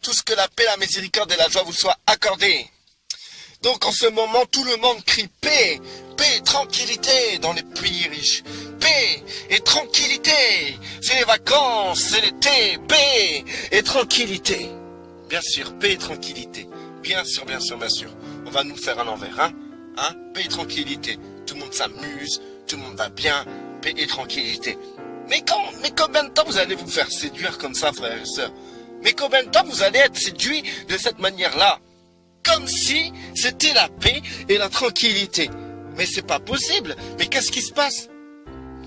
tous, que la paix, la miséricorde et la joie vous soient accordées. Donc en ce moment, tout le monde crie paix, paix, tranquillité dans les pays riches. Paix et tranquillité, c'est les vacances, c'est l'été, paix et tranquillité. Bien sûr, paix et tranquillité. Bien sûr, bien sûr, bien sûr. On va nous le faire à l'envers, hein? Paix et tranquillité. Tout le monde s'amuse, tout le monde va bien, paix et tranquillité. Mais combien de temps vous allez vous faire séduire comme ça, frères et sœurs? Mais combien de temps vous allez être séduits de cette manière-là? Comme si c'était la paix et la tranquillité. Mais c'est pas possible. Mais qu'est-ce qui se passe?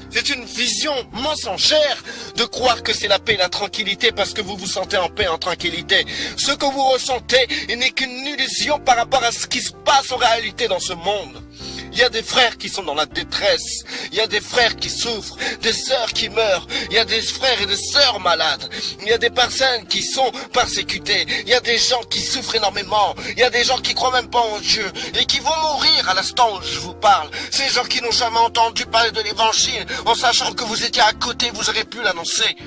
C'est une vision mensongère de croire que c'est la paix et la tranquillité parce que vous vous sentez en paix et en tranquillité. Ce que vous ressentez n'est qu'une illusion par rapport à ce qui se passe en réalité dans ce monde. Il y a des frères qui sont dans la détresse. Il y a des frères qui souffrent, des sœurs qui meurent. Il y a des frères et des sœurs malades. Il y a des personnes qui sont persécutées. Il y a des gens qui souffrent énormément. Il y a des gens qui croient même pas en Dieu et qui vont mourir à l'instant où je vous parle. Ces gens qui n'ont jamais entendu parler de l'évangile en sachant que vous étiez à côté, vous aurez pu l'annoncer.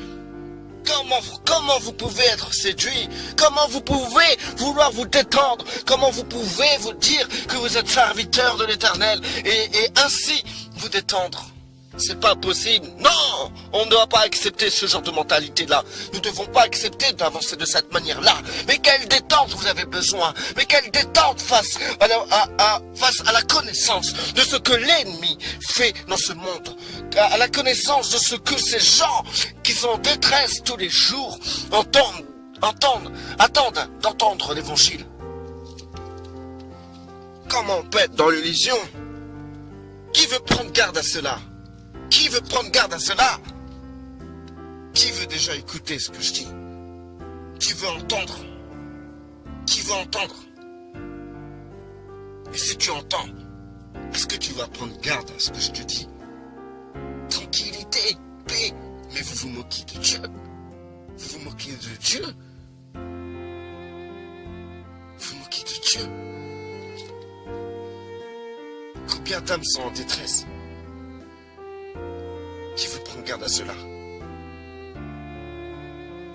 Comment vous pouvez être séduit? Comment vous pouvez vouloir vous détendre? Comment vous pouvez vous dire que vous êtes serviteur de l'Éternel et ainsi vous détendre? C'est pas possible. Non, on ne doit pas accepter ce genre de mentalité-là. Nous ne devons pas accepter d'avancer de cette manière-là. Mais quelle détente vous avez besoin? Mais quelle détente face à la connaissance de ce que l'ennemi fait dans ce monde, à la connaissance de ce que ces gens qui sont en détresse tous les jours attendent d'entendre l'évangile. Comment on peut être dans l'illusion? Qui veut prendre garde à cela? Qui veut prendre garde à cela? Qui veut déjà écouter ce que je dis? Qui veut entendre? Qui veut entendre? Et si tu entends, est-ce que tu vas prendre garde à ce que je te dis? Tranquillité, paix. Mais vous vous moquez de Dieu. Vous vous moquez de Dieu. Vous vous moquez de Dieu. Combien d'âmes sont en détresse? Qui veut prendre garde à cela?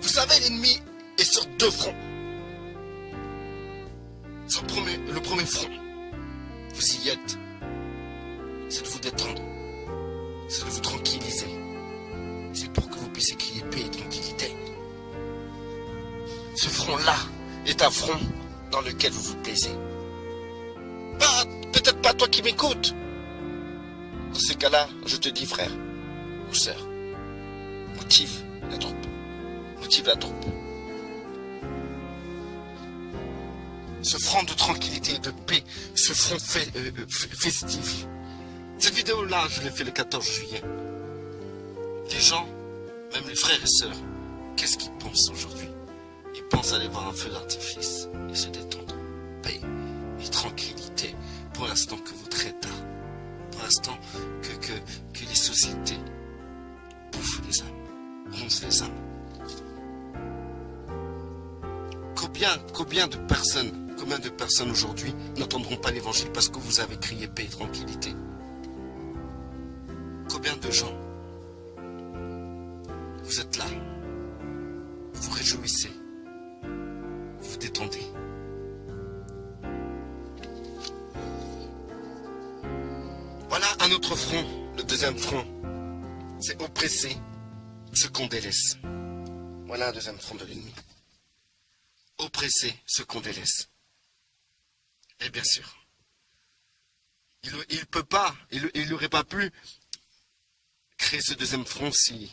Vous savez, l'ennemi est sur deux fronts. Le premier front, vous y êtes. C'est de vous détendre. C'est de vous tranquilliser. C'est pour que vous puissiez crier paix et tranquillité. Ce front-là est un front dans lequel vous vous plaisez. Peut-être pas toi qui m'écoutes. Dans ces cas-là, je te dis, frère ou sœur, motive la troupe. Motive la troupe. Ce front de tranquillité et de paix, ce front festif. Cette vidéo-là, je l'ai fait le 14 juillet. Les gens, même les frères et sœurs, qu'est-ce qu'ils pensent aujourd'hui? Ils pensent aller voir un feu d'artifice et se détendre. Paix et tranquillité pour l'instant que votre état, pour l'instant que les sociétés bouffent les âmes, roncent les âmes. Combien de personnes aujourd'hui n'entendront pas l'évangile parce que vous avez crié paix et tranquillité? Combien de gens? Vous êtes là, vous vous réjouissez, vous vous détendez. Voilà un autre front, le deuxième front, c'est oppresser ce qu'on délaisse. Voilà un deuxième front de l'ennemi. Oppresser ce qu'on délaisse. Et bien sûr, il peut pas, il n'aurait pas pu créer ce deuxième front si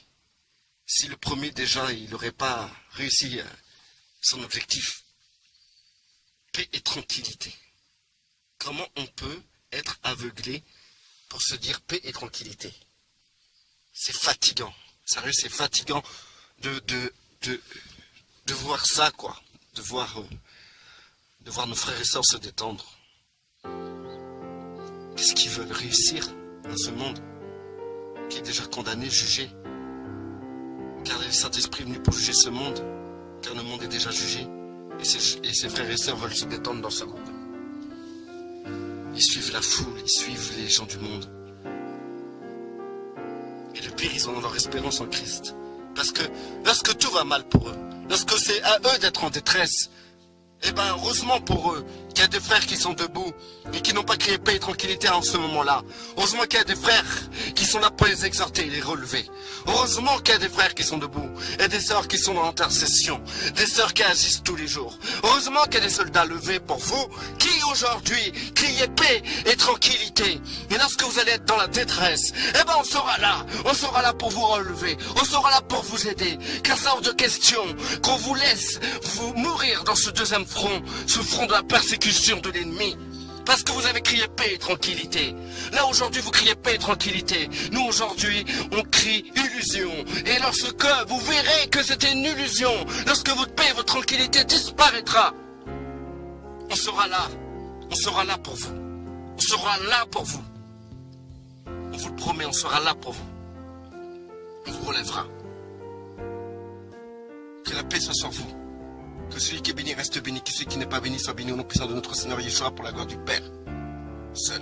le premier déjà, il n'aurait pas réussi son objectif. Paix et tranquillité. Comment on peut être aveuglé pour se dire paix et tranquillité? C'est fatigant. Sérieux, c'est fatigant de voir ça, quoi. De voir nos frères et sœurs se détendre. Qu'est-ce qu'ils veulent réussir dans ce monde qui est déjà condamné, jugé? Car le Saint-Esprit est venu pour juger ce monde, car le monde est déjà jugé. Et ses frères et sœurs veulent se détendre dans ce monde. Ils suivent la foule, ils suivent les gens du monde. Et le pire, ils ont leur espérance en Christ. Parce que lorsque tout va mal pour eux, lorsque c'est à eux d'être en détresse, eh bien, heureusement pour eux qu'il y a des frères qui sont debout et qui n'ont pas crié paix et tranquillité en ce moment-là. Heureusement qu'il y a des frères qui sont là pour les exhorter et les relever. Heureusement qu'il y a des frères qui sont debout et des sœurs qui sont dans l'intercession, des sœurs qui agissent tous les jours. Heureusement qu'il y a des soldats levés pour vous qui aujourd'hui criez paix et tranquillité. Et lorsque vous allez être dans la détresse, eh ben on sera là pour vous relever, on sera là pour vous aider. Car c'est hors de question qu'on vous laisse vous mourir dans ce deuxième front, ce front de la persécution de l'ennemi. Parce que vous avez crié paix et tranquillité. Là aujourd'hui vous criez paix et tranquillité. Nous aujourd'hui on crie illusion. Et lorsque vous verrez que c'était une illusion, lorsque votre paix et votre tranquillité disparaîtra, on sera là. On sera là pour vous. On sera là pour vous. On vous le promet, on sera là pour vous. On vous relèvera. Que la paix soit sur vous. Que celui qui est béni reste béni, que celui qui n'est pas béni soit béni au nom puissant de notre Seigneur Yeshua pour la gloire du Père. Seul.